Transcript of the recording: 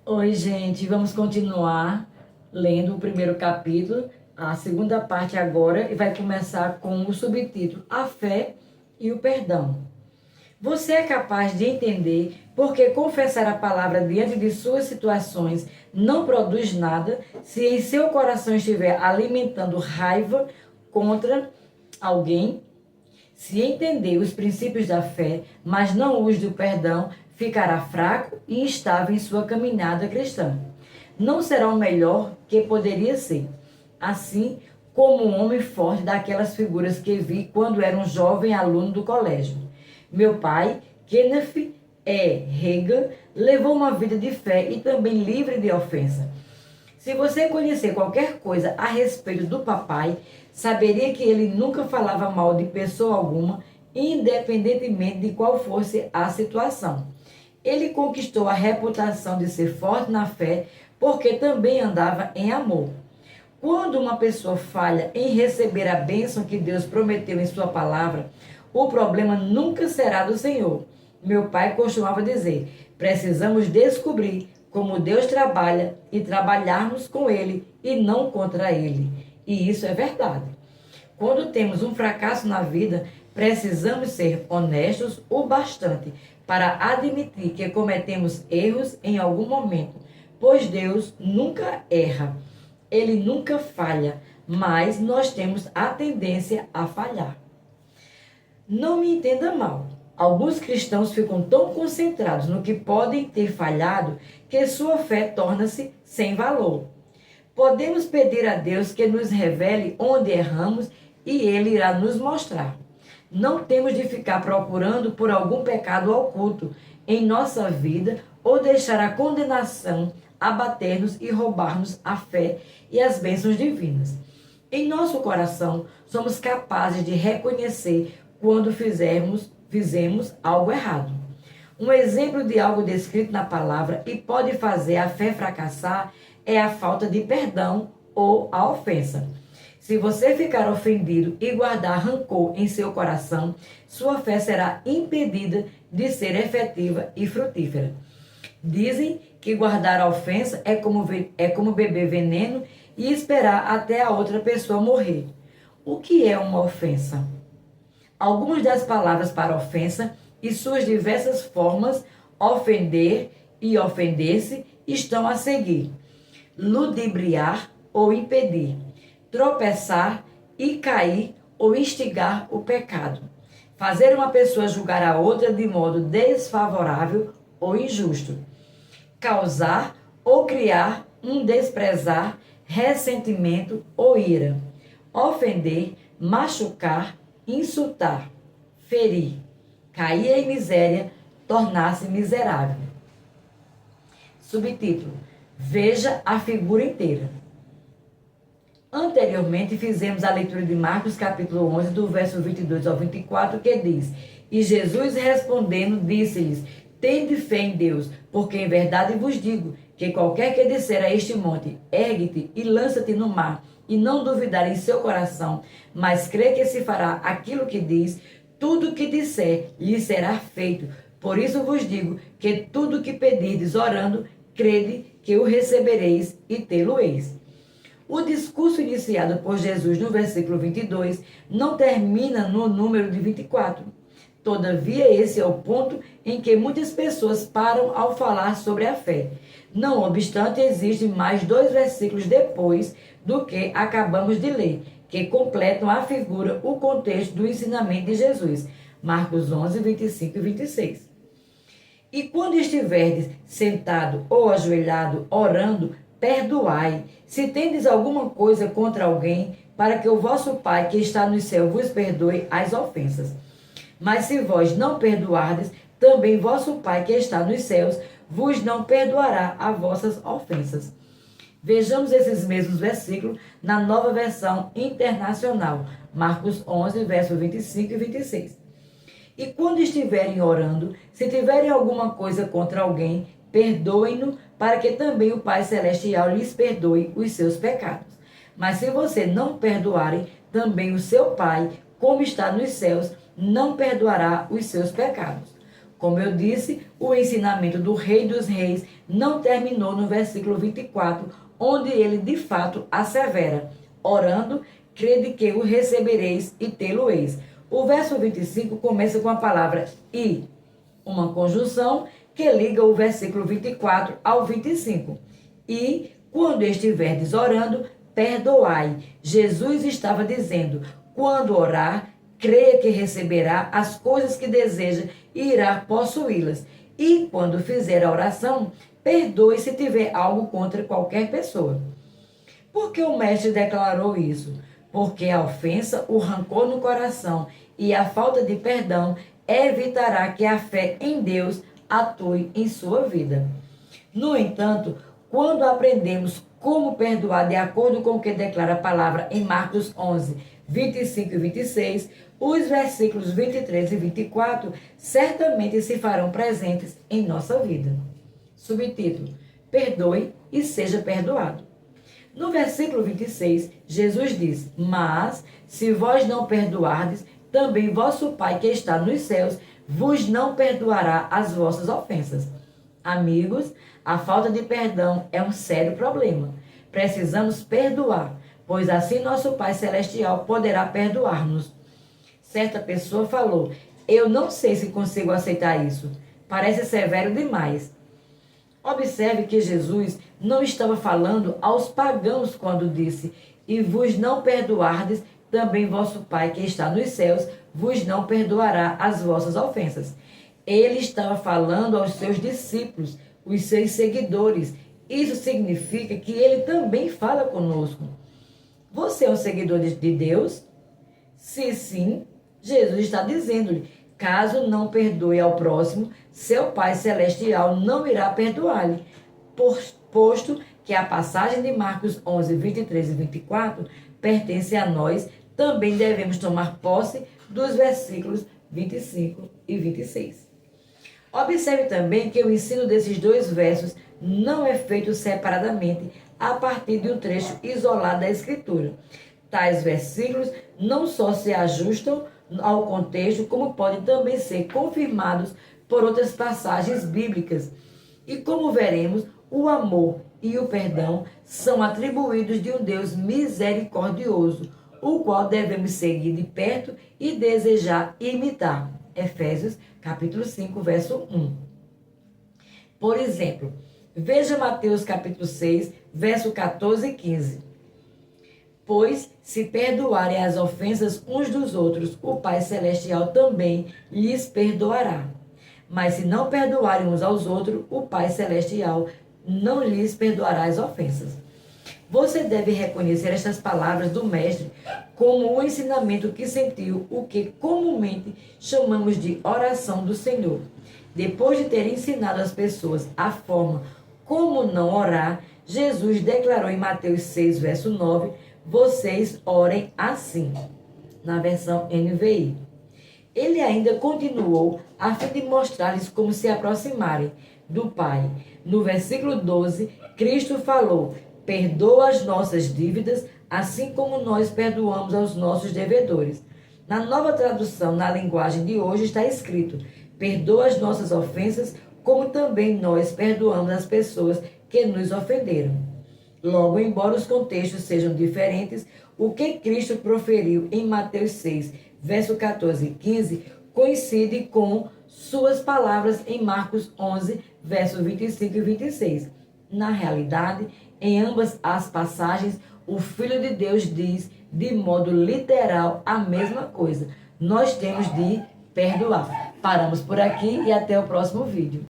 Oi, gente, vamos continuar lendo o primeiro capítulo, a segunda parte agora, e vai começar com o subtítulo A Fé e o Perdão. Você é capaz de entender porque confessar a palavra diante de suas situações não produz nada se em seu coração estiver alimentando raiva contra alguém? Se entender os princípios da fé, mas não os do perdão, ficará fraco e instável em sua caminhada cristã. Não será o melhor que poderia ser. Assim como um homem forte daquelas figuras que vi quando era um jovem aluno do colégio. Meu pai, Kenneth E. Reagan, levou uma vida de fé e também livre de ofensa. Se você conhecer qualquer coisa a respeito do papai, saberia que ele nunca falava mal de pessoa alguma, independentemente de qual fosse a situação. Ele conquistou a reputação de ser forte na fé, porque também andava em amor. Quando uma pessoa falha em receber a bênção que Deus prometeu em sua palavra, o problema nunca será do Senhor. Meu pai costumava dizer: precisamos descobrir como Deus trabalha e trabalharmos com Ele e não contra Ele. E isso é verdade. Quando temos um fracasso na vida, precisamos ser honestos o bastante para admitir que cometemos erros em algum momento, pois Deus nunca erra. Ele nunca falha, mas nós temos a tendência a falhar. Não me entenda mal. Alguns cristãos ficam tão concentrados no que podem ter falhado que sua fé torna-se sem valor. Podemos pedir a Deus que nos revele onde erramos e Ele irá nos mostrar. Não temos de ficar procurando por algum pecado oculto em nossa vida ou deixar a condenação abater-nos e roubar-nos a fé e as bênçãos divinas. Em nosso coração, somos capazes de reconhecer quando fizemos algo errado. Um exemplo de algo descrito na palavra e pode fazer a fé fracassar é a falta de perdão ou a ofensa. Se você ficar ofendido e guardar rancor em seu coração, sua fé será impedida de ser efetiva e frutífera. Dizem que guardar a ofensa é como beber veneno e esperar até a outra pessoa morrer. O que é uma ofensa? Algumas das palavras para ofensa e suas diversas formas, ofender e ofender-se, estão a seguir: ludibriar ou impedir, tropeçar e cair ou instigar o pecado, fazer uma pessoa julgar a outra de modo desfavorável ou injusto, causar ou criar um desprezar, ressentimento ou ira, ofender, machucar, insultar, ferir, cair em miséria, tornar-se miserável. Subtítulo: Veja a figura inteira. Anteriormente fizemos a leitura de Marcos capítulo 11, do verso 22 ao 24, que diz: E Jesus respondendo disse-lhes: Tende fé em Deus, porque em verdade vos digo que qualquer que disser a este monte: ergue-te e lança-te no mar, e não duvidar em seu coração, mas crê que se fará aquilo que diz, tudo o que disser lhe será feito. Por isso vos digo que tudo o que pedirdes orando, crede que o recebereis e tê-lo-eis. O discurso iniciado por Jesus no versículo 22 não termina no número de 24. Todavia, esse é o ponto em que muitas pessoas param ao falar sobre a fé. Não obstante, existem mais 2 versículos depois do que acabamos de ler, que completam a figura, o contexto do ensinamento de Jesus. Marcos 11, 25 e 26. E quando estiverdes sentado ou ajoelhado, orando, perdoai, se tendes alguma coisa contra alguém, para que o vosso Pai que está no céu vos perdoe as ofensas. Mas se vós não perdoardes, também vosso Pai que está nos céus vos não perdoará as vossas ofensas. Vejamos esses mesmos versículos na Nova Versão Internacional, Marcos 11, versos 25 e 26. E quando estiverem orando, se tiverem alguma coisa contra alguém, perdoem-no, para que também o Pai Celestial lhes perdoe os seus pecados. Mas se você não perdoarem, também o seu Pai, como está nos céus, não perdoará os seus pecados. Como eu disse, o ensinamento do Rei dos Reis não terminou no versículo 24, onde ele de fato assevera: orando, crede que o recebereis e tê-lo-eis. O verso 25 começa com a palavra e, uma conjunção que liga o versículo 24 ao 25. E, quando estiverdes orando, perdoai. Jesus estava dizendo: quando orar, creia que receberá as coisas que deseja e irá possuí-las. E, quando fizer a oração, perdoe se tiver algo contra qualquer pessoa. Por que o mestre declarou isso? Porque a ofensa, o rancor no coração e a falta de perdão evitará que a fé em Deus atue em sua vida. No entanto, quando aprendemos como perdoar de acordo com o que declara a palavra em Marcos 11, 25 e 26, os versículos 23 e 24 certamente se farão presentes em nossa vida. Subtítulo: perdoe e seja perdoado. No versículo 26, Jesus diz: mas, se vós não perdoardes, também vosso Pai que está nos céus vos não perdoará as vossas ofensas. Amigos, a falta de perdão é um sério problema. Precisamos perdoar, pois assim nosso Pai Celestial poderá perdoar-nos. Certa pessoa falou: eu não sei se consigo aceitar isso. Parece severo demais. Observe que Jesus não estava falando aos pagãos quando disse: e vos não perdoardes, também vosso Pai que está nos céus vos não perdoará as vossas ofensas. Ele estava falando aos seus discípulos, os seus seguidores. Isso significa que ele também fala conosco. Você é um seguidor de Deus? Se sim, Jesus está dizendo-lhe: caso não perdoe ao próximo, seu Pai Celestial não irá perdoar-lhe. Posto que a passagem de Marcos 11, 23 e 24 pertence a nós, também devemos tomar posse dos versículos 25 e 26. Observe também que o ensino desses dois versos não é feito separadamente a partir de um trecho isolado da Escritura. Tais versículos não só se ajustam ao contexto, como podem também ser confirmados por outras passagens bíblicas. E como veremos, o amor e o perdão são atribuídos de um Deus misericordioso, o qual devemos seguir de perto e desejar imitar. Efésios, capítulo 5, verso 1. Por exemplo, veja Mateus, capítulo 6, verso 14 e 15. Pois, se perdoarem as ofensas uns dos outros, o Pai Celestial também lhes perdoará. Mas se não perdoarem uns aos outros, o Pai Celestial não lhes perdoará as ofensas. Você deve reconhecer estas palavras do Mestre como o ensinamento que sentiu, o que comumente chamamos de oração do Senhor. Depois de ter ensinado às pessoas a forma como não orar, Jesus declarou em Mateus 6, verso 9, vocês orem assim, na versão NVI. Ele ainda continuou a fim de mostrar-lhes como se aproximarem do Pai. No versículo 12, Cristo falou: perdoa as nossas dívidas, assim como nós perdoamos aos nossos devedores. Na nova tradução, na linguagem de hoje, está escrito: perdoa as nossas ofensas, como também nós perdoamos as pessoas que nos ofenderam. Logo, embora os contextos sejam diferentes, o que Cristo proferiu em Mateus 6, verso 14 e 15, coincide com suas palavras em Marcos 11, versos 25 e 26. Na realidade, em ambas as passagens, o Filho de Deus diz de modo literal a mesma coisa. Nós temos de perdoar. Paramos por aqui e até o próximo vídeo.